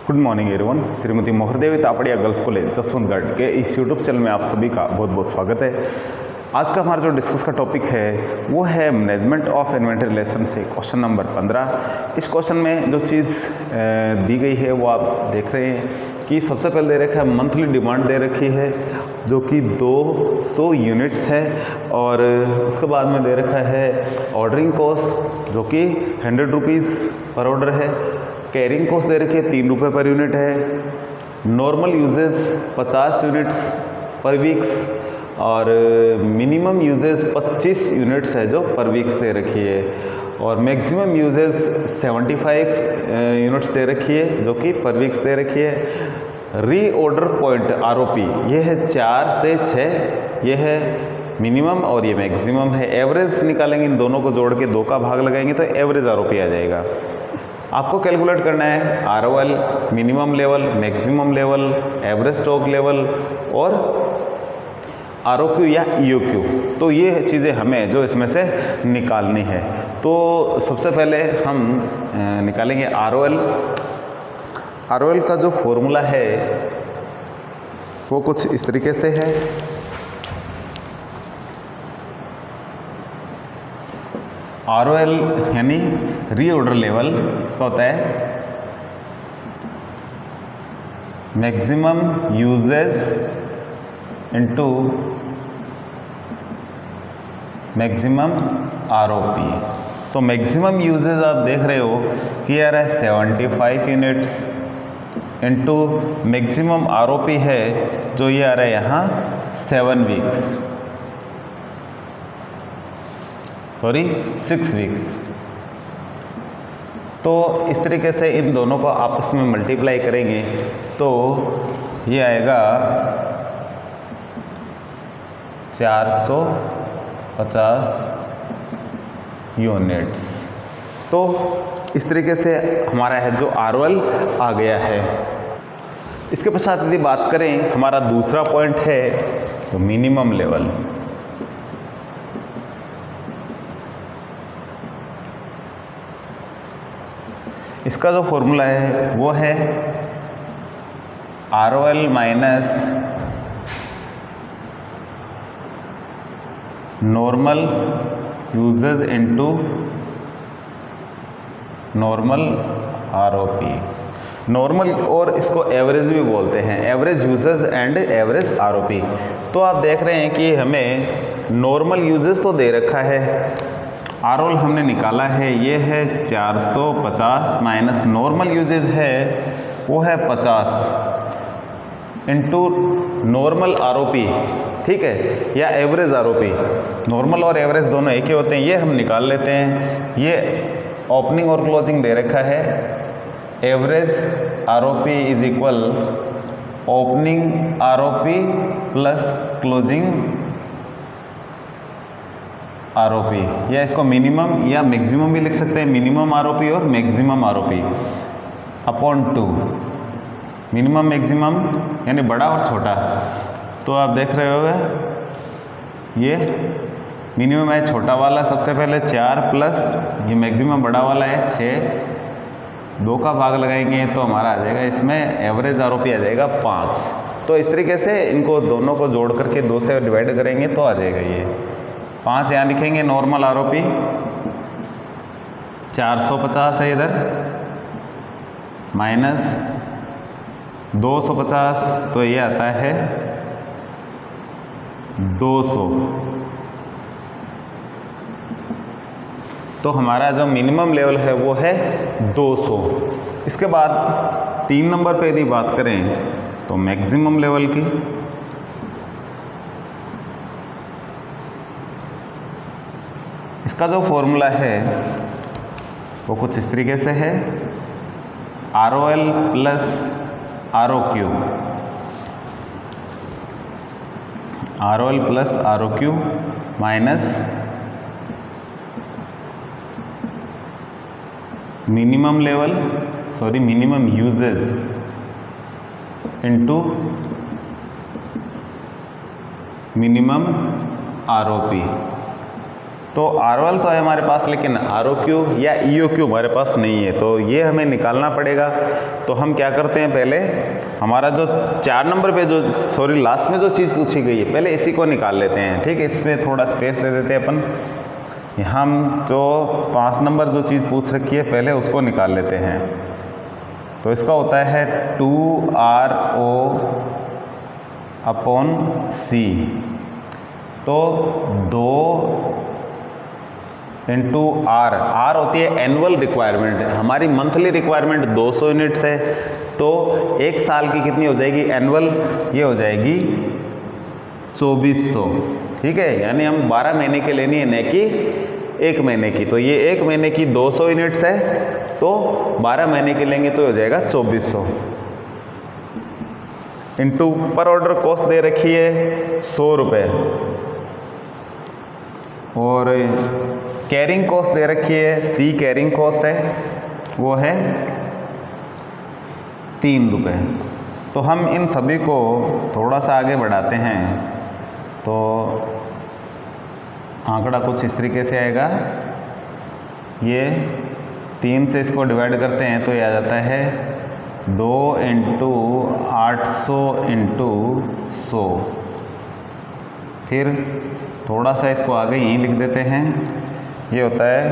Good morning everyone. Shrimati Mohardevi Tapadia girls college Jaswantgarh के इस YouTube channel में आप सभी का बहुत बहुत स्वागत है। आज का हमारा जो डिस्कस का टॉपिक है वो है मैनेजमेंट ऑफ इन्वेंटरी रिलेशन से क्वेश्चन नंबर 15। इस क्वेश्चन में जो चीज़ दी गई है वो आप देख रहे हैं कि सबसे पहले दे रखा है मंथली डिमांड दे रखी है जो कि 200 यूनिट्स है, और उसके बाद में दे रखा है ऑर्डरिंग कॉस्ट जो कि 100 रुपीज़ पर ऑर्डर है। कैरिंग कॉस्ट दे रखी है 3 रुपये पर यूनिट है। नॉर्मल यूजेस 50 यूनिट्स पर वीक्स, और मिनिमम यूजेस 25 यूनिट्स है जो पर वीक्स दे रखी है, और मैक्सिमम यूजेस 75 यूनिट्स दे रखी है जो कि पर वीक्स दे रखी है। री ऑर्डर पॉइंट ROP ये है 4 से 6, ये है मिनिमम और ये मैक्सिमम है। एवरेज निकालेंगे, इन दोनों को जोड़ के 2 का भाग लगाएंगे तो एवरेज ROP आ जाएगा। आपको कैलकुलेट करना है ROL, minimum level, maximum level, average stock level और ROQ या EOQ। तो ये चीज़ें हमें जो इसमें से निकालनी है। तो सबसे पहले हम निकालेंगे ROL। ROL का जो फॉर्मूला है वो कुछ इस तरीके से है। ROL यानी रीऑर्डर लेवल, इसका होता है maximum uses into maximum ROP। तो मैक्सिमम यूजेस आप देख रहे हो कि आ रहा है 75 यूनिट्स इनटू मैक्सिमम ROP है जो ये आ रहा है यहाँ 6 वीक्स। तो इस तरीके से इन दोनों को आपस में मल्टीप्लाई करेंगे तो ये आएगा 450 यूनिट्स। तो इस तरीके से हमारा है जो ROL आ गया है। इसके पश्चात यदि बात करें, हमारा दूसरा पॉइंट है तो मिनिमम लेवल। इसका जो फॉर्मूला है वो है ROL minus normal uses into normal ROP। Normal और इसको एवरेज भी बोलते हैं, average uses and average ROP। तो आप देख रहे हैं कि हमें नॉर्मल यूजेस तो दे रखा है, ROL हमने निकाला है, ये है 450 माइनस नॉर्मल यूजेज है वो है 50 इंटू नॉर्मल ROP, ठीक है, या एवरेज ROP। नॉर्मल और एवरेज दोनों एक ही होते हैं, ये हम निकाल लेते हैं। ये ओपनिंग और क्लोजिंग दे रखा है। Average ROP is equal opening ROP plus closing ROP, या इसको मिनिमम या मैक्सिमम भी लिख सकते हैं। मिनिमम ROP और maximum ROP upon 2, minimum maximum यानी बड़ा और छोटा। तो आप देख रहे होगे ये मिनिमम है छोटा वाला सबसे पहले 4 प्लस ये मैक्सिमम बड़ा वाला है 6, 2 का भाग लगाएंगे तो हमारा आ जाएगा इसमें एवरेज ROP आ जाएगा 5। तो इस तरीके से इनको दोनों को जोड़ करके 2 से डिवाइड करेंगे तो आ जाएगा ये 5। यहाँ लिखेंगे नॉर्मल ROP 450 है इधर, माइनस 250 तो ये आता है 200। तो हमारा जो मिनिमम लेवल है वो है 200। इसके बाद 3 नंबर पे यदि बात करें तो मैक्सिमम लेवल की, इसका जो फॉर्मूला है वो कुछ इस तरीके से है ROL plus ROQ। ROL plus ROQ minus minimum level minimum uses into minimum ROP। तो ROL तो है हमारे पास, लेकिन ROQ या EOQ हमारे पास नहीं है, तो ये हमें निकालना पड़ेगा। तो हम क्या करते हैं, पहले हमारा जो 4 नंबर पे जो लास्ट में जो चीज़ पूछी गई है, पहले इसी को निकाल लेते हैं। ठीक है, इसमें थोड़ा स्पेस दे देते हैं अपन। हम जो 5 नंबर जो चीज़ पूछ रखी है, पहले उसको निकाल लेते हैं। तो इसका होता है 2RO अपॉन C। तो 2 इंटू R होती है एनुअल रिक्वायरमेंट, हमारी मंथली रिक्वायरमेंट 200 यूनिट्स है। तो एक साल की कितनी हो जाएगी एनुअल, ये हो जाएगी 2400। ठीक है, यानी हम 12 महीने की लेनी है, न कि 1 महीने की। तो ये 1 महीने की 200 यूनिट्स है, तो 12 महीने की लेंगे तो हो जाएगा 2400 इंटू पर ऑर्डर कॉस्ट दे रखी है 100 रुपये, और कैरिंग कॉस्ट दे रखी है, C कैरिंग कॉस्ट है, वो है 3 रुपये। तो हम इन सभी को थोड़ा सा आगे बढ़ाते हैं, तो आंकड़ा कुछ इस तरीके से आएगा। ये 3 से इसको डिवाइड करते हैं तो ये आ जाता है 2 इंटू 800 इंटू 100। फिर थोड़ा सा इसको आगे यहीं लिख देते हैं, ये होता है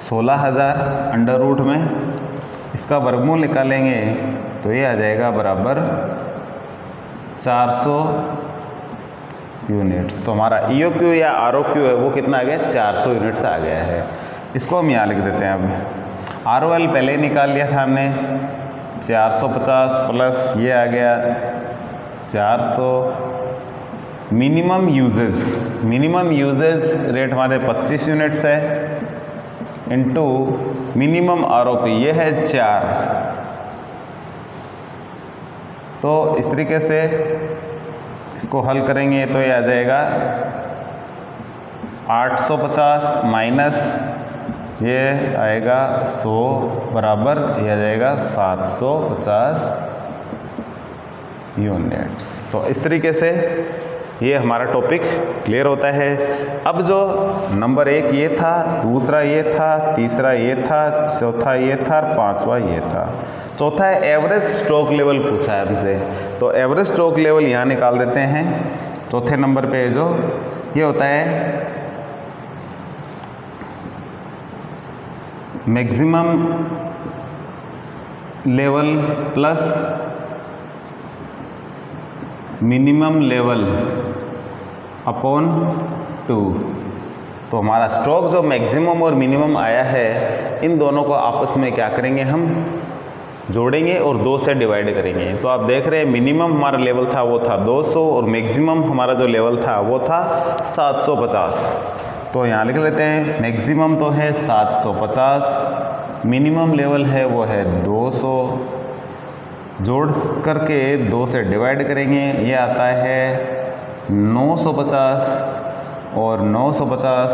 16,000 अंडर रूट में। इसका वर्गमूल निकालेंगे तो ये आ जाएगा बराबर 400 यूनिट्स। तो हमारा EOQ या ROQ है वो कितना आ गया, 400 यूनिट्स आ गया है। इसको हम यहाँ लिख देते हैं। अब ROL पहले ही निकाल लिया था हमने, 450 प्लस ये आ गया 400। मिनिमम यूजेज रेट हमारे 25 यूनिट्स है, इंटू मिनिमम ROP ये है 4। तो इस तरीके से इसको हल करेंगे तो ये आ जाएगा 850 माइनस ये आएगा 100 बराबर ये आ जाएगा 750 यूनिट्स। तो इस तरीके से ये हमारा टॉपिक क्लियर होता है। अब जो नंबर 1 ये था, दूसरा ये था, तीसरा ये था, चौथा ये था और 5वां ये था। चौथा है एवरेज स्ट्रोक लेवल पूछा है हमसे, तो एवरेज स्ट्रोक लेवल यहाँ निकाल देते हैं। चौथे नंबर पे जो ये होता है maximum level plus minimum level upon 2। तो हमारा स्ट्रोक जो मैक्सिमम और मिनिमम आया है, इन दोनों को आपस में क्या करेंगे, हम जोड़ेंगे और 2 से डिवाइड करेंगे। तो आप देख रहे हैं मिनिमम हमारा लेवल था वो था 200 और मैक्सिमम हमारा जो लेवल था वो था 750। तो यहाँ लिख लेते हैं मैक्सिमम तो है 750, मिनिमम लेवल है वो है 200, जोड़ करके 2 से डिवाइड करेंगे, ये आता है 950 और 950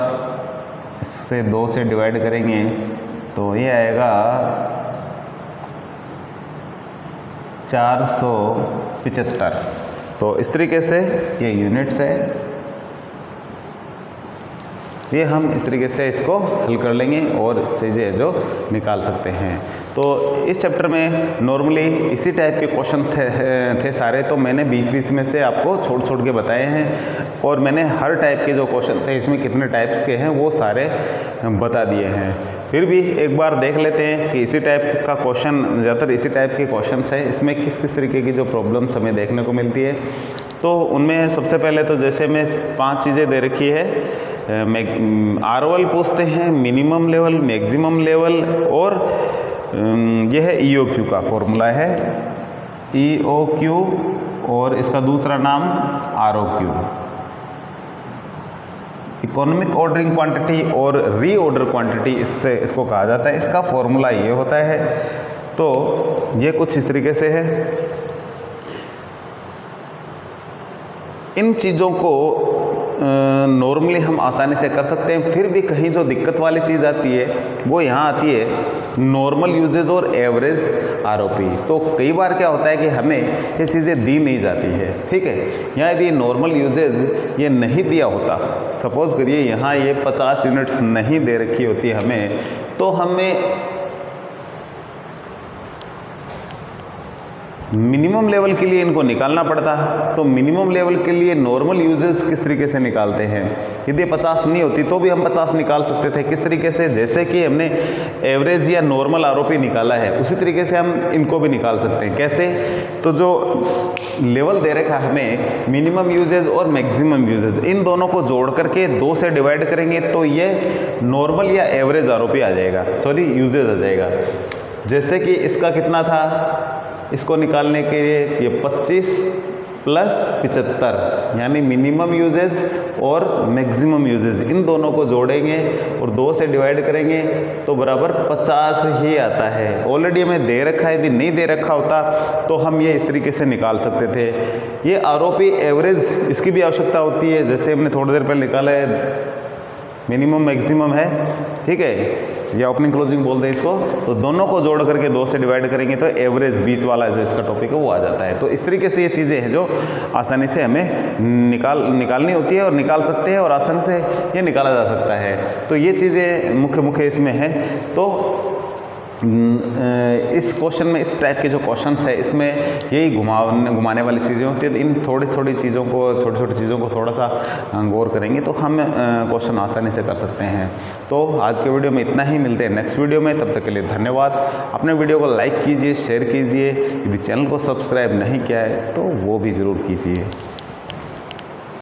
इससे 2 से डिवाइड करेंगे तो ये आएगा 475। तो इस तरीके से ये यूनिट्स है, ये हम इस तरीके से इसको हल कर लेंगे और चीज़ें जो निकाल सकते हैं। तो इस चैप्टर में नॉर्मली इसी टाइप के क्वेश्चन थे सारे, तो मैंने बीच में से आपको छोड़ के बताए हैं और मैंने हर टाइप के जो क्वेश्चन थे इसमें कितने टाइप्स के हैं वो सारे बता दिए हैं। फिर भी एक बार देख लेते हैं कि इसी टाइप का क्वेश्चन, ज़्यादातर इसी टाइप के क्वेश्चन है, इसमें किस किस तरीके की जो प्रॉब्लम्स हमें देखने को मिलती है। तो उनमें सबसे पहले तो जैसे मैं 5 चीज़ें दे रखी है, ROL पूछते हैं, मिनिमम लेवल, मैक्सिमम लेवल और यह है EOQ का फॉर्मूला है EOQ और इसका दूसरा नाम ROQ। इकोनॉमिक ऑर्डरिंग क्वांटिटी और रीऑर्डर क्वांटिटी इससे इसको कहा जाता है। इसका फॉर्मूला ये होता है। तो ये कुछ इस तरीके से है। इन चीज़ों को नॉर्मली हम आसानी से कर सकते हैं। फिर भी कहीं जो दिक्कत वाली चीज़ आती है वो यहाँ आती है नॉर्मल यूजेज और एवरेज आरओपी। तो कई बार क्या होता है कि हमें ये चीज़ें दी नहीं जाती है, ठीक है। यहाँ यदि नॉर्मल यूजेज ये नहीं दिया होता, सपोज करिए यहाँ ये 50 यूनिट्स नहीं दे रखी होती हमें, तो हमें मिनिमम लेवल के लिए इनको निकालना पड़ता है। तो मिनिमम लेवल के लिए नॉर्मल यूजेस किस तरीके से निकालते हैं, यदि 50 नहीं होती तो भी हम 50 निकाल सकते थे। किस तरीके से, जैसे कि हमने एवरेज या नॉर्मल आरओपी निकाला है उसी तरीके से हम इनको भी निकाल सकते हैं। कैसे, तो जो लेवल दे रखा है हमें मिनिमम यूजेज और मैक्सिमम यूजेज, इन दोनों को जोड़ करके 2 से डिवाइड करेंगे तो ये नॉर्मल या एवरेज आरओपी आ जाएगा, सॉरी यूजेज आ जाएगा। जैसे कि इसका कितना था, इसको निकालने के लिए ये 25 प्लस 75 यानी मिनिमम यूजेज और मैक्सिमम यूजेज, इन दोनों को जोड़ेंगे और 2 से डिवाइड करेंगे तो बराबर 50 ही आता है। ऑलरेडी हमें दे रखा है, यदि नहीं दे रखा होता तो हम ये इस तरीके से निकाल सकते थे। ये आरओपी एवरेज, इसकी भी आवश्यकता होती है। जैसे हमने थोड़ी देर पहले निकाला है मिनिमम मैक्सिमम है, ठीक है, या ओपनिंग क्लोजिंग बोल दें इसको, तो दोनों को जोड़ करके 2 से डिवाइड करेंगे तो एवरेज बीच वाला जो इसका टॉपिक है वो आ जाता है। तो इस तरीके से ये चीज़ें हैं जो आसानी से हमें निकालनी होती है और निकाल सकते हैं और आसानी से ये निकाला जा सकता है। तो ये चीज़ें मुख्य इसमें हैं। तो इस क्वेश्चन में, इस टाइप के जो क्वेश्चंस है इसमें यही घुमाने वाली चीज़ें होती हैं। इन छोटी छोटी चीज़ों को थोड़ा सा गौर करेंगे तो हम क्वेश्चन आसानी से कर सकते हैं। तो आज के वीडियो में इतना ही, मिलते हैं नेक्स्ट वीडियो में। तब तक के लिए धन्यवाद। अपने वीडियो को लाइक कीजिए, शेयर कीजिए, यदि चैनल को सब्सक्राइब नहीं किया है तो वो भी ज़रूर कीजिए।